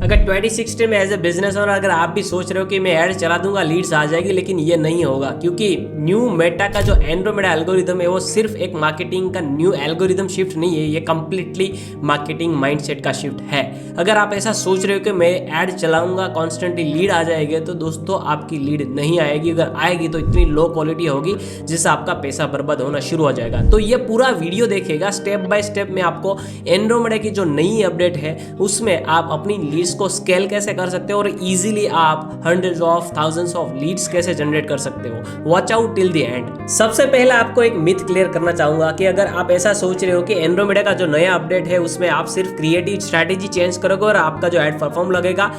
अगर 2016 में as a business owner अगर आप भी सोच रहे हो कि मैं ऐड चला दूंगा लीड्स आ जाएगी, लेकिन ये नहीं होगा, क्योंकि न्यू मेटा का जो एंड्रोमेडा एल्गोरिदम है वो सिर्फ एक मार्केटिंग का न्यू एल्गोरिदम शिफ्ट नहीं है, ये कंप्लीटली मार्केटिंग माइंडसेट का शिफ्ट है। अगर आप ऐसा सोच रहे हो कि मैं ऐड चलाऊंगा कॉन्स्टेंटली लीड आ जाएगी, तो दोस्तों आपकी लीड नहीं आएगी। अगर आएगी तो इतनी लो क्वालिटी होगी जिससे आपका पैसा बर्बाद होना शुरू हो जाएगा। तो ये पूरा वीडियो देखेगा, स्टेप बाय स्टेप में आपको एंड्रोमेडा की जो नई अपडेट है उसमें आप अपनी लीड्स को स्केल कैसे कर सकते हो और इजीली आप hundreds of thousands of leads कैसे जनरेट कर सकते हो। Watch out till the end. सबसे पहले आपको एक मिथ क्लियर करना चाहूंगा कि अगर आप ऐसा सोच रहे हो कि एंड्रोमेडा का जो नया अपडेट है उसमें आप सिर्फ क्रिएटिव स्ट्रैटेजी चेंज करोगे और आपका जो एड परफॉर्म लगेगा,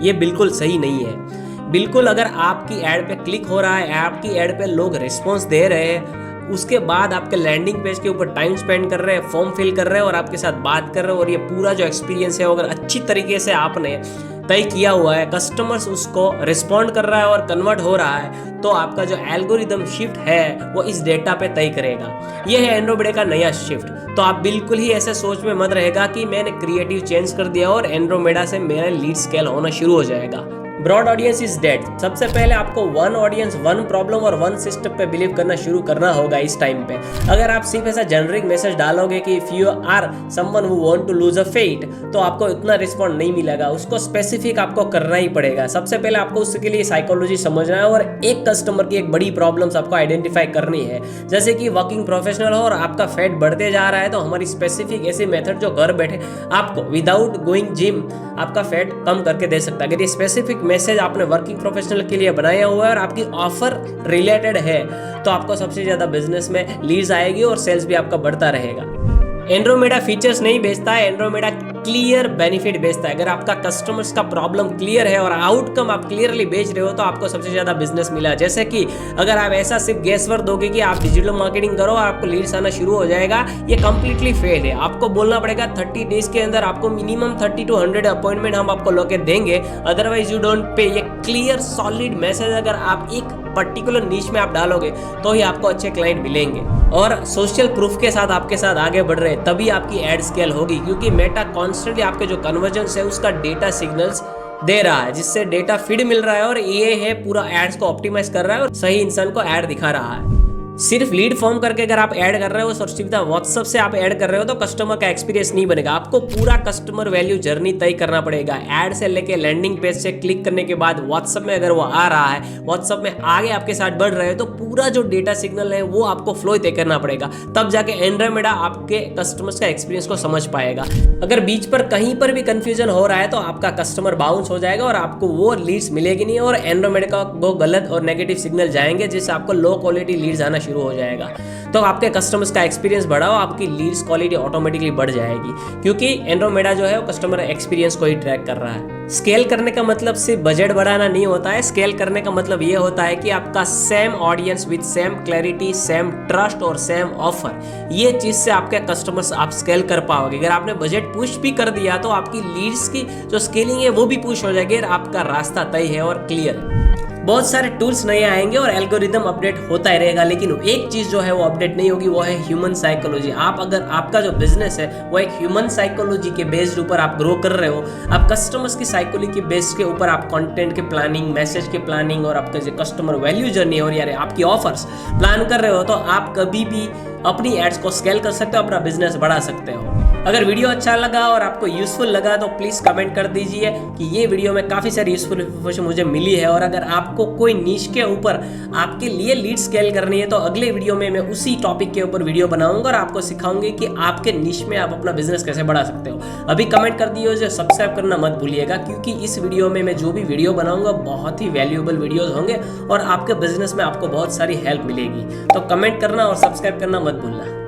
ये बिल्कुल सही नहीं है। बिल्कुल, अगर आपकी एड पे क्लिक हो रहा है, आपकी एड पे लोग रिस्पॉन्स दे रहे हैं, उसके बाद आपके लैंडिंग पेज के ऊपर टाइम स्पेंड कर रहे हैं, फॉर्म फिल कर रहे हैं और आपके साथ बात कर रहे हैं, और ये पूरा जो एक्सपीरियंस है अगर अच्छी तरीके से आपने तय किया हुआ है, कस्टमर्स उसको रिस्पॉन्ड कर रहा है और कन्वर्ट हो रहा है, तो आपका जो एल्गोरिदम शिफ्ट है वो इस डेटा पे तय करेगा। ये है एंड्रोमेडा का नया शिफ्ट। तो आप बिल्कुल ही ऐसे सोच में मत रहेगा कि मैंने क्रिएटिव चेंज कर दिया और एंड्रोमेडा से मेरा लीड स्केल होना शुरू हो जाएगा। Broad audience is dead. सबसे पहले आपको वन ऑडियंस, वन प्रॉब्लम और वन सिस्टम पे बिलीव करना शुरू करना होगा इस टाइम पे। अगर आप सिर्फ ऐसा जेनरिक मैसेज डालोगे कि if you are someone who want to lose a fat, तो आपको इतना रिस्पॉन्ड नहीं मिलेगा। उसको स्पेसिफिक आपको करना ही पड़ेगा। सबसे पहले आपको उसके लिए साइकोलॉजी समझना है और एक कस्टमर की एक बड़ी प्रॉब्लम्स आपको आइडेंटिफाई करनी है। जैसे कि वर्किंग प्रोफेशनल हो और आपका फैट बढ़ते जा रहा है, तो हमारी स्पेसिफिक ऐसी मेथड जो घर बैठे आपको विदाउट गोइंग जिम आपका फैट कम करके दे सकता है। अगर ये स्पेसिफिक मैसेज आपने वर्किंग प्रोफेशनल के लिए बनाया हुआ है और आपकी ऑफर रिलेटेड है, तो आपको सबसे ज्यादा बिजनेस में लीड्स आएगी और सेल्स भी आपका बढ़ता रहेगा। एंड्रोमेडा फीचर्स नहीं बेचता है, एंड्रोमेडा क्लियर बेनिफिट बेचता है। अगर आपका कस्टमर्स का प्रॉब्लम क्लियर है और आउटकम आप क्लियरली बेच रहे हो, तो आपको सबसे ज्यादा बिजनेस मिला। जैसे कि अगर आप ऐसा सिर्फ गेसवर्क दोगे कि आप डिजिटल मार्केटिंग करो और आपको लीड्स आना शुरू हो जाएगा, ये कंप्लीटली फेल है। आपको बोलना पड़ेगा 30 डेज के अंदर आपको मिनिमम 30 to 100 अपॉइंटमेंट हम आपको लोके देंगे, अदरवाइज यू डोंट पे। ये क्लियर सॉलिड मैसेज अगर आप एक पर्टिकुलर नीच में आप डालोगे तो ही आपको अच्छे क्लाइंट मिलेंगे और सोशल प्रूफ के साथ आपके साथ आगे बढ़ रहे हैं, तभी आपकी एड स्केल होगी। क्योंकि मेटा कॉन्स्टेंटली आपके जो कन्वर्जेंस है उसका डेटा सिग्नल्स दे रहा है, जिससे डेटा फीड मिल रहा है और ये है पूरा एड्स को ऑप्टिमाइज कर रहा है और सही इंसान को एड दिखा रहा है। सिर्फ लीड फॉर्म करके अगर आप ऐड कर रहे हो और सीधा व्हाट्सएप से आप ऐड कर रहे हो, तो कस्टमर का एक्सपीरियंस नहीं बनेगा। आपको पूरा कस्टमर वैल्यू जर्नी तय करना पड़ेगा। ऐड से लेके लैंडिंग पेज से क्लिक करने के बाद व्हाट्सएप में अगर वो आ रहा है, व्हाट्सएप में आगे आपके साथ बढ़ रहे हो, तो पूरा जो डेटा सिग्नल है वो आपको फ्लो तय करना पड़ेगा। तब जाके एंड्रोमेडा आपके कस्टमर्स का एक्सपीरियंस को समझ पाएगा। अगर बीच पर कहीं पर भी कंफ्यूजन हो रहा है, तो आपका कस्टमर बाउंस हो जाएगा और आपको वो लीड्स मिलेगी नहीं और एंड्रोमेडा का वो गलत और नेगेटिव सिग्नल जाएंगे, जिससे आपको लो क्वालिटी लीड्स आना शुरू हो जाएगा। तो आपके कस्टमर्स का एक्सपीरियंस बढ़ाओ, आपकी लीड्स क्वालिटी ऑटोमेटिकली बढ़ जाएगी, क्योंकि एंड्रोमेडा जो है वो कस्टमर एक्सपीरियंस को ही ट्रैक कर रहा है। स्केल करने का मतलब सिर्फ बजट बढ़ाना नहीं होता है। स्केल करने का मतलब ये होता है कि आपका same audience with same clarity, same trust और सेम ऑफर, ये चीज से आपके कस्टमर्स आप स्केल कर पाओगे। अगर आपने बजट पुश भी कर दिया, तो आपकी लीड्स की जो स्केलिंग है वो भी पुश हो जाएगी और आपका रास्ता तय है और क्लियर। बहुत सारे टूल्स नए आएंगे और एल्गोरिदम अपडेट होता ही रहेगा, लेकिन एक चीज जो है वो अपडेट नहीं होगी, वो है ह्यूमन साइकोलॉजी। आप अगर आपका जो बिजनेस है वो एक ह्यूमन साइकोलॉजी के बेस्ड ऊपर आप ग्रो कर रहे हो, आप कस्टमर्स की साइकोलॉजी के बेस के ऊपर आप कंटेंट के प्लानिंग, मैसेज के प्लानिंग और आपका जो कस्टमर वैल्यू जर्नी और यार आपकी ऑफर्स प्लान कर रहे हो, तो आप कभी भी अपनी एड्स को स्केल कर सकते हो, अपना बिजनेस बढ़ा सकते हो। अगर वीडियो अच्छा लगा और आपको यूजफुल लगा, तो प्लीज कमेंट कर दीजिए कि ये वीडियो में काफी सारी यूजफुल इन्फॉर्मेशन मुझे मिली है। और अगर आपको कोई नीश के ऊपर आपके लिए लीड स्केल करनी है, तो अगले वीडियो में मैं उसी टॉपिक के ऊपर वीडियो बनाऊंगा और आपको सिखाऊंगी कि आपके नीश में आप अपना बिजनेस कैसे बढ़ा सकते हो। अभी कमेंट कर दिए, सब्सक्राइब करना मत भूलिएगा, क्योंकि इस वीडियो में मैं जो भी वीडियो बनाऊंगा बहुत ही वैल्यूएबल वीडियोस होंगे और आपके बिजनेस में आपको बहुत सारी हेल्प मिलेगी। तो कमेंट करना और सब्सक्राइब करना मत भूलना।